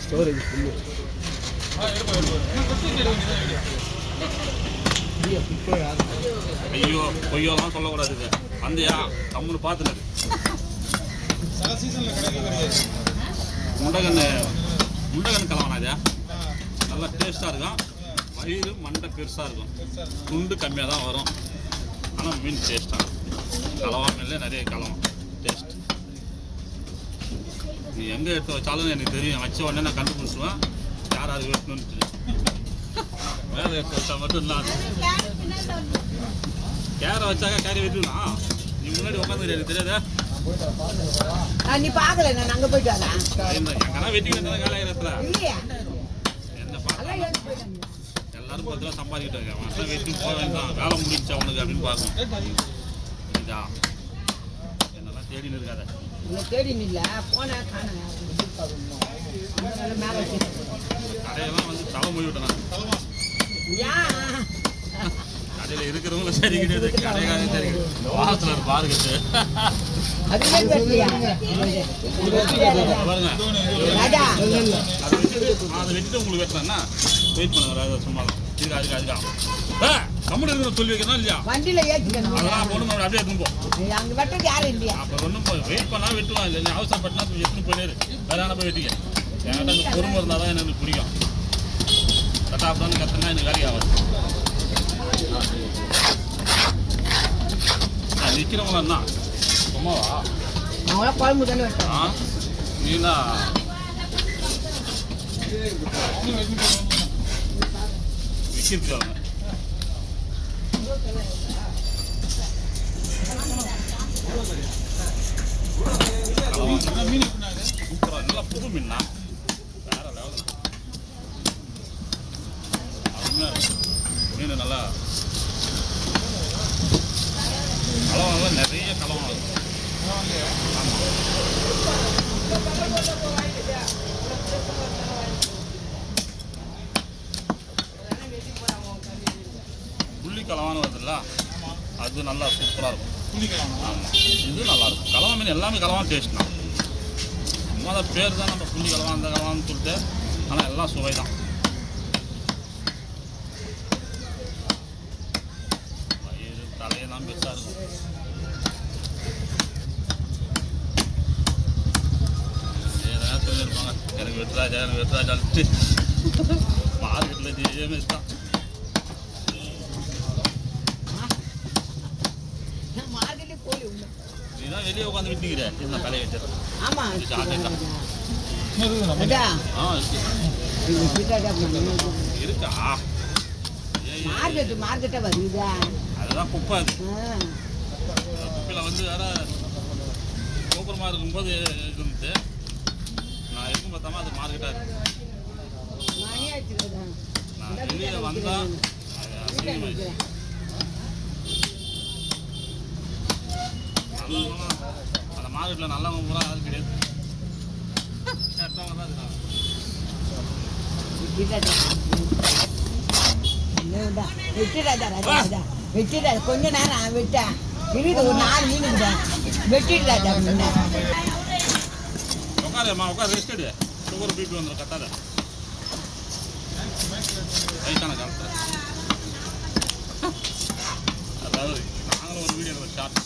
Storage full. ஐயோ பொய்யோலாம் சொல்லக்கூடாது. வந்தியா கம்முன்னு பார்த்துனது முண்டகன்னு கலவானா இது நல்லா டேஸ்ட்டாக இருக்கும். வயிறு மண்டை பெருசாக இருக்கும், துண்டு கம்மியாக தான் வரும். ஆனால் மீன் டேஸ்ட்டாக கலவா மீன்லேயே நிறைய கலவான் டேஸ்ட். நீ எங்கே எடுத்து வச்சாலும் எனக்கு தெரியும். வச்ச உடனே நான் கண்டுபிடிச்சிடுவேன் யார் அது வெட்டணும்னு. வேலை எடுத்து வச்சா மட்டும் இல்லாது கேரை வச்சாக்கா கேரை வெட்டணும். நீ முன்னாடி உட்காந்து எனக்கு தெரியாதா? நீ பாக்கல நான் அங்க போயிட்டு வரேன். எங்கன்னா வெட்டிக்கிட்டு காலையில இல்லையா என்ன எல்லாரும் 10 ரூபா சம்பாதிக்கிட்டாங்க. அவன் வெட்டி போக வேண்டாம், வேலை முடிஞ்சா அவனுக்கு அப்படின்னு பார்க்கணும். புரியுதா? என்னெல்லாம் தேடின்னு இருக்காத. தேடின்னு இல்லை போன கடையெல்லாம் வந்து தலை மொழி விட்டேன். கடையில் இருக்கிறவங்கள சரி கிடையாது, கடைக்காரங்க சரி கிடையாது. வாசல் பாருங்க பாருங்க. அதை வெட்டிட்டு உங்களுக்கு வெட்டுறேன்னா வெயிட் பண்ணுங்க. சும்மா அதுக்கா கம்முன்னு இருக்கிற சொல்லி வைக்கிறோம் இல்லையா? வண்டியில ஏற்றிக்கணும். அதெல்லாம் பொண்ணு அப்படியே எடுத்துன்னு போ. அங்கே வெட்டது யாரும் இல்லையா? அப்போ ஒன்றும் வெயிட் பண்ணால் வெட்டுவான். இல்லை அவசரப்பட்டுனா எடுத்துன்னு போயிரு. வேற போய் வெட்டிக்க. என்கிட்ட அந்த பொறுமை இருந்தால் தான் எனக்கு பிடிக்கும். கட்டாப்டான்னு கற்றுனா எனக்கு வேலைக்கு ஆகாது. நிற்கிறவங்களா சும்மாவா? அவங்களாம் குழம்பு தானே வெட்டோம். நீனா விற்கிறதுக்காங்க சூப்பரா நல்லா புது மீனா வேற லெவல். மீன் நல்லா கலவானலாம் நிறைய கலவான இருக்கும். புள்ளி கலவான வருதுல்ல, அது நல்லா சூப்பராக இருக்கும். புள்ளி கலவான ஆமாம், இது நல்லாயிருக்கும். கலவா மீன் எல்லாமே கலவான டேஸ்ட் தான். சும்மா தான் பேர் தான் நம்ம புள்ளி கலவா அந்த கலவான்னு சொல்லிட்டு, ஆனால் எல்லாம் சுவை தான். வயிறு தலையெல்லாம் பெருசாக இருக்கும். சொல்லியிருப்பாங்க எனக்கு வெட்டுராஜான்ட்டு. மார்க்கெட்டில் இதே மாதிரி தான். நீதான் வெளியே உட்காந்து விட்டுக்கிற என்ன தலையை வச்சிடறேன். இருக்கா மார்க்கெட்டை வருதா? அதுதான் குப்பை. அது குப்பையில் வந்து வேற சூப்பரமாக இருக்கும்போது இருந்து நான் இருக்கும் பார்த்தாம அது மார்க்கெட்டாக இருக்கு. நான் வெளியே வந்தால் அந்த மார்க்கெட்டில் நல்லவங்க பூரா அது கிடையாது. கெட்டவங்க தான் வெட்டிடா கொஞ்ச நேரம் விட்டேன். இருக்குது ஒரு 4 மீன் வெட்டிடுறாடா. உட்காருமா உட்காரு, ரெஸ்ட் எடு. சுகர் பிபி வந்துடும், கட்டாத வயசான காலத்தில். அதாவது நாங்களும் ஒரு வீடியோ ஷார்ட்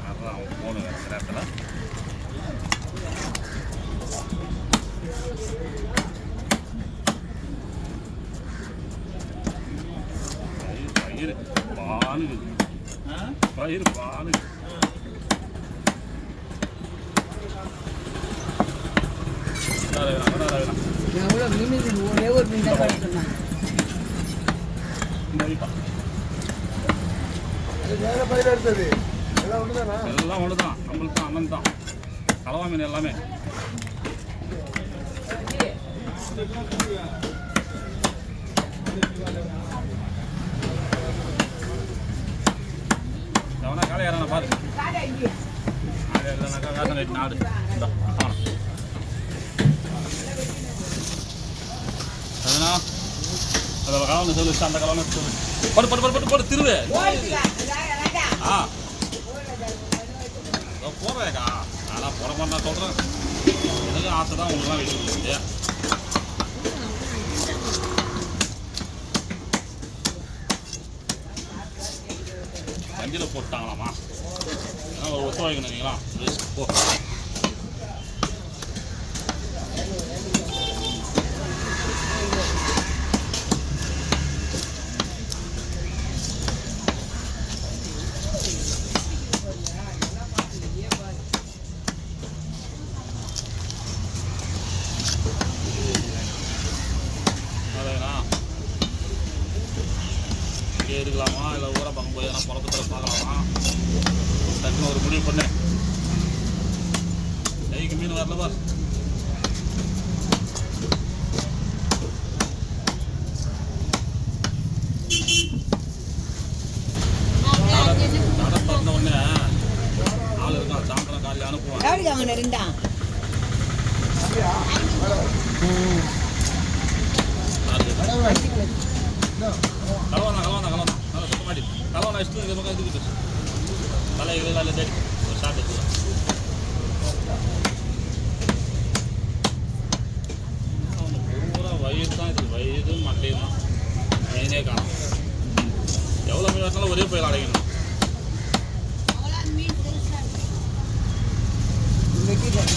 அதான் போன நேரத்தில் பயிர் பானு பயிர் பானு எவ்வளோ மீன் ஒரே ஒரு மீன் தான் சொன்னாங்க. எல்லாம் ஒன்று தான், நம்மளுக்கு தான் அண்ணன் தான். கலவா மீன் எல்லாமே எவனா காலையாரான பாரு. இல்லைனாக்கா வேசன் ரைட் நாடு அதனா அதில் கலவனை சொல்லு, அந்த கலவனை சொல்லு. போடு போடு போடு போடு திருவு ஓடுதுக்கா. ராஜா. ஆ போடுறேக்கா நான் போட மாட்டேன் சொல்கிறேன் எனக்கு ஆசை தான் உங்களுக்குலாம் வீட்டு கொடுக்குது வண்டியில் போட்டாங்களாம்மா ஏன்னா ஒரு ஒத்து வைக்கணும் நீங்களா போ இங்கே இருக்கலாமா இல்லை ஊரை பக்கம் போய் எதனா குழப்பத்தில் பார்க்கலாமா டக்குன்னு ஒரு முடிவு பண்ணு கைக்கு மீன் வரல பார் கடை திறந்த உடனே ஆள் இருக்கான் சாயந்தரம் காலையில் அனுப்புவான் எவ்வளோக்கு வாங்கின ரெண்டா? கலவானா நல்லா சுத்த மாட்டி கலவானா இஷ்டம் இந்த பக்கம் இதுக்கிட்டு தலை இதில் தேடி ஒரு ஷார்ட் எடுத்துக்கலாம் பூரா வயிறு தான் இது வயிறு மண்டையும் தான் மீனே காணும் எவ்வளோ மீன் வரனாலும் ஒரே பயிர் அடைக்கணும் வெட்டிட்டேன்.